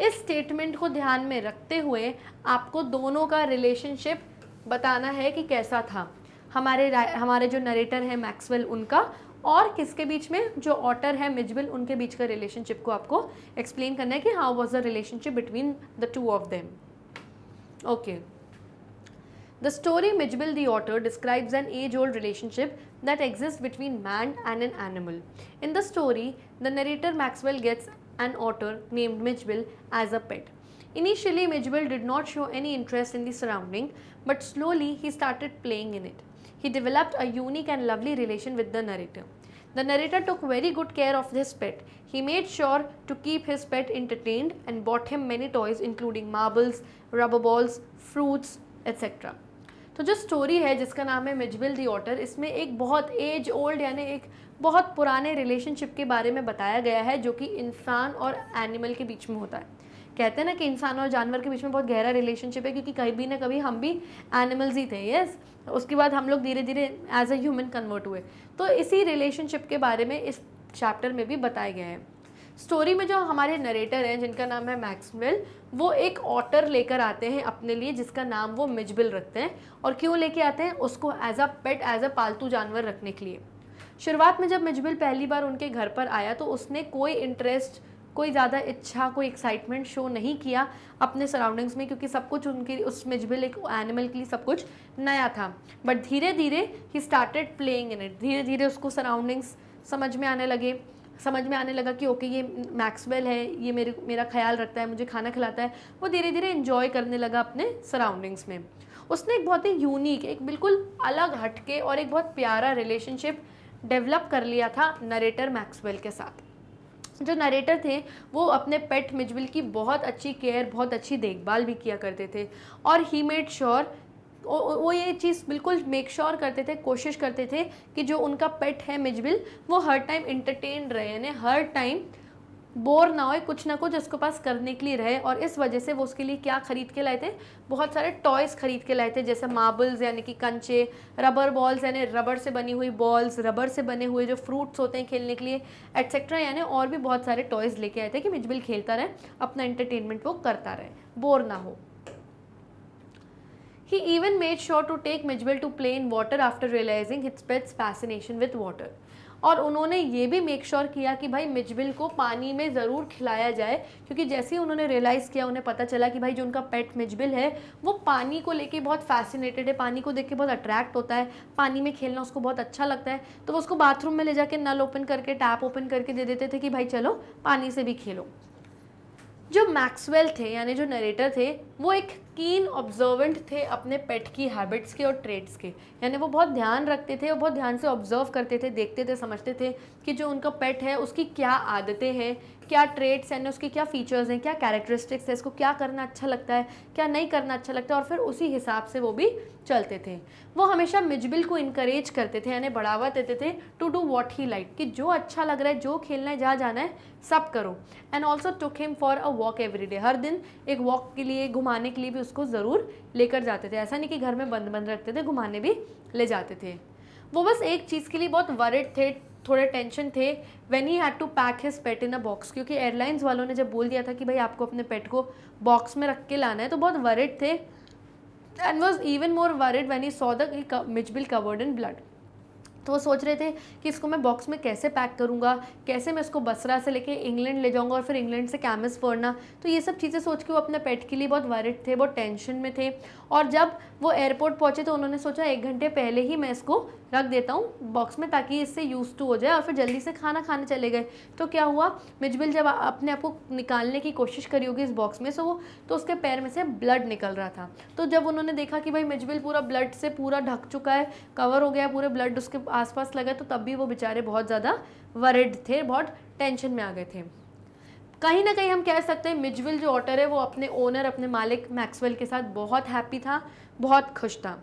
इस स्टेटमेंट को ध्यान में रखते हुए आपको दोनों का रिलेशनशिप बताना है कि कैसा था, हमारे जो नरेटर है मैक्सवेल उनका और किसके बीच में, जो ऑटर है मिजबिल, उनके बीच का रिलेशनशिप को आपको एक्सप्लेन करना है कि how was the relationship between the two of them. Okay. The story Mitchell the Otter describes an age-old relationship that exists between man and an animal. In the story, the narrator Maxwell gets an otter named Mitchell as a pet. Initially, Mitchell did not show any interest in the surrounding, but slowly he started playing in it. He developed a unique and lovely relation with the narrator. The narrator took very good care of his pet. He made sure to keep his pet entertained and bought him many toys including marbles, rubber balls, fruits, etc. तो जो स्टोरी है जिसका नाम है मिजबिल द ऑटर, इसमें एक बहुत एज ओल्ड यानी एक बहुत पुराने रिलेशनशिप के बारे में बताया गया है जो कि इंसान और एनिमल के बीच में होता है। कहते हैं ना कि इंसान और जानवर के बीच में बहुत गहरा रिलेशनशिप है, क्योंकि कभी ना कभी हम भी एनिमल्स ही थे। यस, उसके बाद हम लोग धीरे धीरे एज अ ह्यूमन कन्वर्ट हुए। तो इसी रिलेशनशिप के बारे में इस चैप्टर में भी बताया गया है। स्टोरी में जो हमारे नरेटर हैं जिनका नाम है मैक्सवेल, वो एक ऑटर लेकर आते हैं अपने लिए जिसका नाम वो मिजबिल रखते हैं। और क्यों लेके आते हैं? उसको as a pet, as a पालतू जानवर रखने के लिए। शुरुआत में जब मिजबिल पहली बार उनके घर पर आया तो उसने कोई इंटरेस्ट, कोई ज़्यादा इच्छा, कोई एक्साइटमेंट शो नहीं किया अपने सराउंडिंग्स में, क्योंकि सब कुछ उनके उस मिजबिल एक एनिमल के लिए सब कुछ नया था। बट धीरे धीरे he started playing in it. धीरे धीरे उसको सराउंडिंग्स समझ में आने लगे, समझ में आने लगा कि ओके ये मैक्सवेल है, ये मेरा ख्याल रखता है, मुझे खाना खिलाता है। वो धीरे धीरे एंजॉय करने लगा अपने सराउंडिंग्स में। उसने एक बहुत ही यूनिक, एक बिल्कुल अलग हटके और एक बहुत प्यारा रिलेशनशिप डेवलप कर लिया था नरेटर मैक्सवेल के साथ। जो नरेटर थे वो अपने पेट मिजबिल की बहुत अच्छी केयर, बहुत अच्छी देखभाल भी किया करते थे। और ही मेड श्योर, वो ये चीज़ बिल्कुल मेक श्योर करते थे, कोशिश करते थे कि जो उनका पेट है मिजबिल वो हर टाइम इंटरटेन रहे, यानी हर टाइम बोर ना हो, कुछ ना कुछ उसके पास करने के लिए रहे। और इस वजह से वो उसके लिए क्या खरीद के लाए थे? बहुत सारे टॉयज़ खरीद के लाए थे, जैसे मार्बल्स यानी कि कंचे, रबर बॉल्स यानी रबर से बनी हुई बॉल्स, रबर से बने हुए जो फ्रूट्स होते हैं खेलने के लिए, एट्सेट्रा। यानी और भी बहुत सारे टॉयज़ लेके आए थे कि मिजबिल खेलता रहे, अपना एंटरटेनमेंट वो करता रहे, बोर ना हो। He even made sure to take Mijbil to play in water after realizing his pet's fascination with water. और उन्होंने ये भी मेक श्योर किया कि भाई मिजबिल को पानी में ज़रूर खिलाया जाए, क्योंकि जैसे ही उन्होंने रियलाइज़ किया, उन्हें पता चला कि भाई जो उनका पेट मिजबिल है वो पानी को लेके बहुत फैसिनेटेड है, पानी को देख के बहुत अट्रैक्ट होता है, पानी में खेलना उसको बहुत अच्छा लगता है। तो वो उसको बाथरूम में ले जाके नल ओपन करके, टैप ओपन करके दे देते थे कि भाई चलो पानी से भी खेलो। जो मैक्सवेल थे यानी जो नरेटर थे, वो एक कीन ऑब्जर्वेंट थे अपने पेट की हैबिट्स के और ट्रेड्स के। यानी वो बहुत ध्यान रखते थे, वो बहुत ध्यान से ऑब्जर्व करते थे, देखते थे, समझते थे कि जो उनका पेट है उसकी क्या आदतें हैं, क्या ट्रेड्स यानी उसके क्या फीचर्स हैं, क्या कैरेक्टरिस्टिक्स है, इसको क्या करना अच्छा लगता है, क्या नहीं करना अच्छा लगता है, और फिर उसी हिसाब से वो भी चलते थे। वो हमेशा मिजबिल को इनकरेज करते थे, यानी बढ़ावा देते थे to do what he like, कि जो अच्छा लग रहा है, जो खेलना है, जहाँ जाना है सब करो। And also took him for a walk every day. हर दिन एक वॉक के लिए, घुमाने के लिए भी उसको ज़रूर लेकर जाते थे। ऐसा नहीं कि घर में बंद बंद रखते थे, घुमाने भी ले जाते थे। वो बस एक चीज़ के लिए बहुत वरिड थे, थोड़े टेंशन थे, when he had to pack his pet in a box, क्योंकि एयरलाइंस वालों ने जब बोल दिया था कि भाई आपको अपने पेट को बॉक्स में रख के लाना है, तो बहुत वरिड थे। And was even more worried when he saw the Mijbil covered in blood. तो वो सोच रहे थे कि इसको मैं बॉक्स में कैसे पैक करूँगा, कैसे मैं इसको बसरा से लेके इंग्लैंड ले जाऊँगा और फिर इंग्लैंड से कैमिस फोड़ना। तो ये सब चीज़ें सोच के वो अपने पेट के लिए बहुत वरिड थे, बहुत टेंशन में थे। और जब वो एयरपोर्ट पहुँचे तो उन्होंने सोचा 1 घंटे पहले ही मैं इसको रख देता हूँ बॉक्स में, ताकि इससे यूज टू हो जाए और फिर जल्दी से खाना खाने चले गए। तो क्या हुआ, मिजबिल जब अपने आप को निकालने की कोशिश करी होगी इस बॉक्स में से, वो तो उसके पैर में से ब्लड निकल रहा था। तो जब उन्होंने देखा कि भाई मिजबिल पूरा ब्लड से पूरा ढक चुका है, कवर हो गया, पूरे ब्लड उसके आसपास लगा, तो तब भी वो बेचारे बहुत ज़्यादा वरिड थे, बहुत टेंशन में आ गए थे। कहीं ना कहीं हम कह सकते हैं मिजबिल जो ऑटर है वो अपने ओनर, अपने मालिक मैक्सवेल के साथ बहुत हैप्पी था, बहुत खुश था।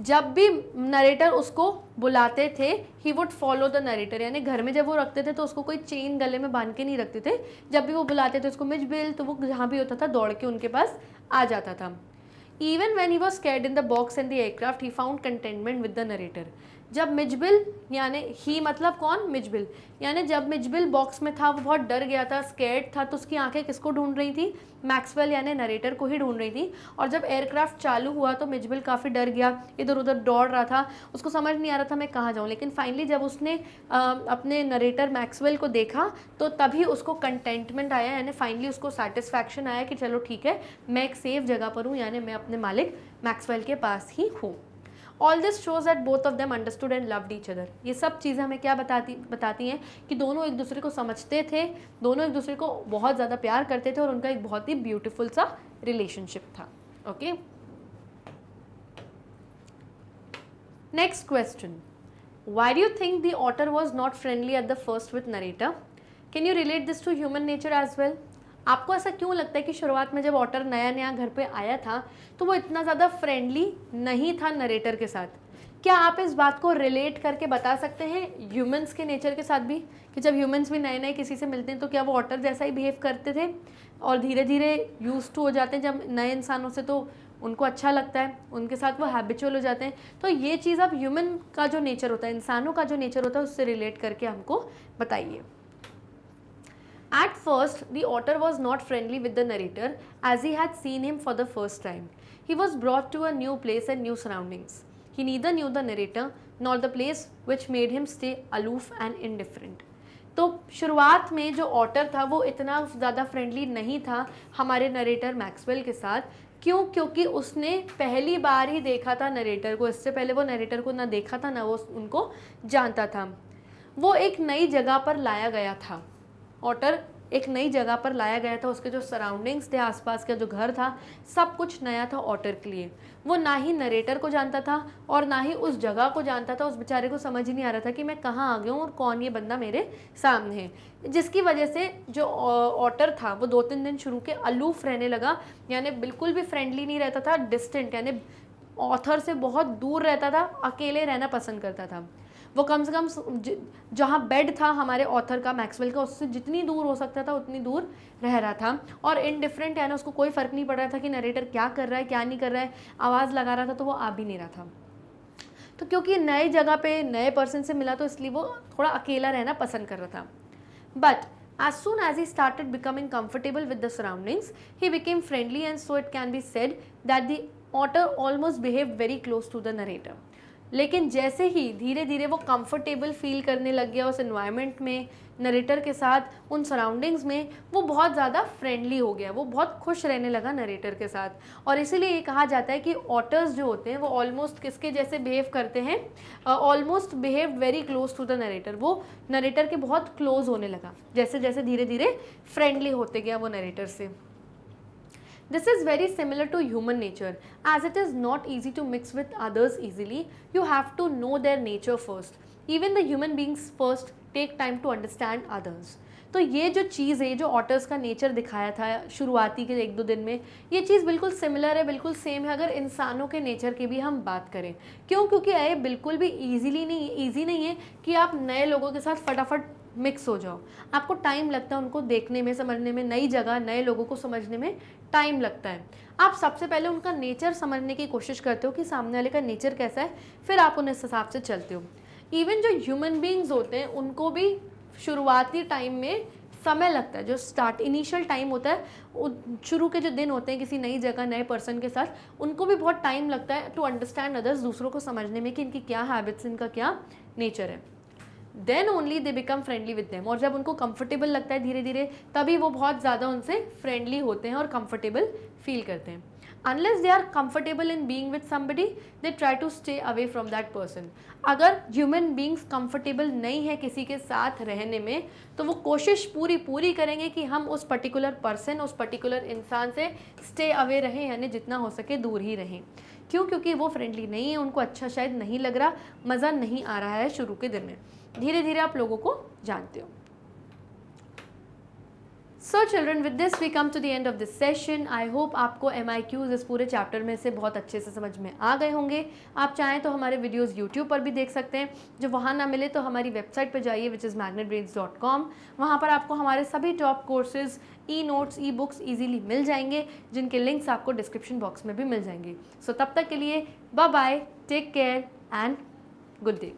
जब भी नरेटर उसको बुलाते थे, he would follow the narrator, यानी घर में जब वो रखते थे तो उसको कोई चेन गले में बांध के नहीं रखते थे। जब भी वो बुलाते थे उसको मिजबिल, तो वो जहाँ भी होता था दौड़ के उनके पास आ जाता था। Even when he was scared in the box and the aircraft, he found contentment with the narrator. जब मिजबिल यानी ही मतलब कौन, मिजबिल, यानी जब मिजबिल बॉक्स में था वो बहुत डर गया था, स्कैर्ड था, तो उसकी आंखें किसको ढूंढ रही थी, मैक्सवेल यानी नरेटर को ही ढूंढ रही थी। और जब एयरक्राफ्ट चालू हुआ तो मिजबिल काफ़ी डर गया, इधर उधर दौड़ रहा था, उसको समझ नहीं आ रहा था मैं कहाँ जाऊँ। लेकिन फाइनली जब उसने अपने नरेटर मैक्सवेल को देखा तो तभी उसको कंटेंटमेंट आया, यानी फाइनली उसको सेटिस्फैक्शन आया कि चलो ठीक है, मैं एक सेफ जगह पर हूँ, यानी मैं अपने मालिक मैक्सवेल के पास ही हूँ। All this shows that both of them understood and loved each other. ये सब चीज़ें हमें क्या बताती हैं कि दोनों एक दूसरे को समझते थे, दोनों एक दूसरे को बहुत ज़्यादा प्यार करते थे और उनका एक बहुत ही ब्यूटीफुल सा रिलेशनशिप था। Okay, next question, why do you think the author was not friendly at the first with narrator? Can you relate this to human nature as well? आपको ऐसा क्यों लगता है कि शुरुआत में जब ऑटर नया नया घर पे आया था तो वो इतना ज़्यादा फ्रेंडली नहीं था नरेटर के साथ? क्या आप इस बात को रिलेट करके बता सकते हैं ह्यूमंस के नेचर के साथ भी, कि जब ह्यूमंस भी नए नए किसी से मिलते हैं तो क्या वो ऑटर जैसा ही बिहेव करते थे और धीरे धीरे यूज टू हो जाते हैं जब नए इंसानों से, तो उनको अच्छा लगता है, उनके साथ वो हैबिचुअल हो जाते हैं? तो ये चीज़ आप ह्यूमन का जो नेचर होता है, इंसानों का जो नेचर होता है, उससे रिलेट करके हमको बताइए। At first, the otter was not friendly with the narrator as he had seen him for the first time. He was brought to a new place and new surroundings. He neither knew the narrator nor the place, which made him stay aloof and indifferent. तो शुरुआत में जो ऑटर था वो इतना ज़्यादा फ्रेंडली नहीं था हमारे नरेटर मैक्सवेल के साथ। क्यों? क्योंकि उसने पहली बार ही देखा था नरेटर को, इससे पहले वो नरेटर को ना देखा था ना वो उनको जानता था। वो एक नई जगह पर लाया गया था, ऑटर एक नई जगह पर लाया गया था, उसके जो सराउंडिंग्स थे, आसपास का जो घर था, सब कुछ नया था ऑटर के लिए। वो ना ही नरेटर को जानता था और ना ही उस जगह को जानता था। उस बेचारे को समझ ही नहीं आ रहा था कि मैं कहाँ आ गया हूँ और कौन ये बंदा मेरे सामने है, जिसकी वजह से जो ऑटर था वो 2-3 दिन शुरू के अलूफ रहने लगा, यानी बिल्कुल भी फ्रेंडली नहीं रहता था, डिस्टेंट यानी ऑथर से बहुत दूर रहता था, अकेले रहना पसंद करता था। वो कम से कम जहाँ बेड था हमारे ऑथर का, मैक्सवेल का, उससे जितनी दूर हो सकता था उतनी दूर रह रहा था और इनडिफरेंट, यानी उसको कोई फ़र्क नहीं पड़ रहा था कि नरेटर क्या कर रहा है क्या नहीं कर रहा है। आवाज़ लगा रहा था तो वो आ भी नहीं रहा था। तो क्योंकि नई जगह पे नए पर्सन से मिला तो इसलिए वो थोड़ा अकेला रहना पसंद कर रहा था। But as soon as he started becoming comfortable with the surroundings, he became friendly, and so it can be said that the otter almost behaved very close to the narrator. लेकिन जैसे ही धीरे धीरे वो कंफर्टेबल फील करने लग गया उस एनवायरनमेंट में, नरेटर के साथ, उन सराउंडिंग्स में, वो बहुत ज़्यादा फ्रेंडली हो गया, वो बहुत खुश रहने लगा नरेटर के साथ। और इसीलिए ये कहा जाता है कि ऑटर्स जो होते हैं वो ऑलमोस्ट किसके जैसे बिहेव करते हैं, almost behave very close to the narrator. वो नरेटर के बहुत क्लोज होने लगा जैसे जैसे धीरे धीरे फ्रेंडली होते गया वो नरेटर से। This is very similar to human nature, as it is not easy to mix with others easily. You have to know their nature first. Even the human beings first take time to understand others. तो ये जो चीज़ है, जो ऑटर्स का नेचर दिखाया था शुरुआती के 1-2 दिन में, ये चीज़ बिल्कुल सिमिलर है, बिल्कुल सेम है अगर इंसानों के नेचर की भी हम बात करें। क्यों? क्योंकि ये बिल्कुल भी ईजी नहीं है कि आप नए लोगों के साथ फटाफट मिक्स हो जाओ। आपको टाइम लगता है उनको देखने में, समझने में, नई जगह नए लोगों को समझने में टाइम लगता है। आप सबसे पहले उनका नेचर समझने की कोशिश करते हो कि सामने वाले का नेचर कैसा है, फिर आप उन इस हिसाब से चलते हो। इवन जो ह्यूमन बींग्स होते हैं उनको भी शुरुआती टाइम में समय लगता है, जो इनिशियल टाइम होता है, शुरू के जो दिन होते हैं किसी नई जगह नए पर्सन के साथ, उनको भी बहुत टाइम लगता है टू अंडरस्टैंड अदर्स, दूसरों को समझने में कि इनकी क्या हैबिट्स, इनका क्या नेचर है। Then only they become friendly with them, और जब उनको कंफर्टेबल लगता है धीरे धीरे, तभी वो बहुत ज़्यादा उनसे फ्रेंडली होते हैं और कंफर्टेबल फील करते हैं। Unless they are comfortable in being with somebody, they try to stay away from that person. अगर ह्यूमन बींग्स कंफर्टेबल नहीं है किसी के साथ रहने में, तो वो कोशिश पूरी करेंगे कि हम उस पर्टिकुलर पर्सन, उस पर्टिकुलर इंसान से स्टे अवे रहें, यानी जितना हो सके दूर ही रहें। क्यों? क्योंकि वो फ्रेंडली नहीं है, उनको अच्छा शायद नहीं लग रहा, मज़ा नहीं आ रहा है शुरू के दिन में। धीरे धीरे आप लोगों को जानते हो। So children, with this we come to the end of this session. I hope आपको MIQs इस पूरे चैप्टर में से बहुत अच्छे से समझ में आ गए होंगे। आप चाहें तो हमारे वीडियोस यूट्यूब पर भी देख सकते हैं, जो वहाँ ना मिले तो हमारी वेबसाइट पर जाइए विच इज़ magnetbrains.com। वहाँ पर आपको हमारे सभी टॉप कोर्सेज, ई-नोट्स, ई-बुक्स ईजिली मिल जाएंगे, जिनके लिंक्स आपको डिस्क्रिप्शन बॉक्स में भी मिल जाएंगे। सो तब तक के लिए bye bye, take care and good day.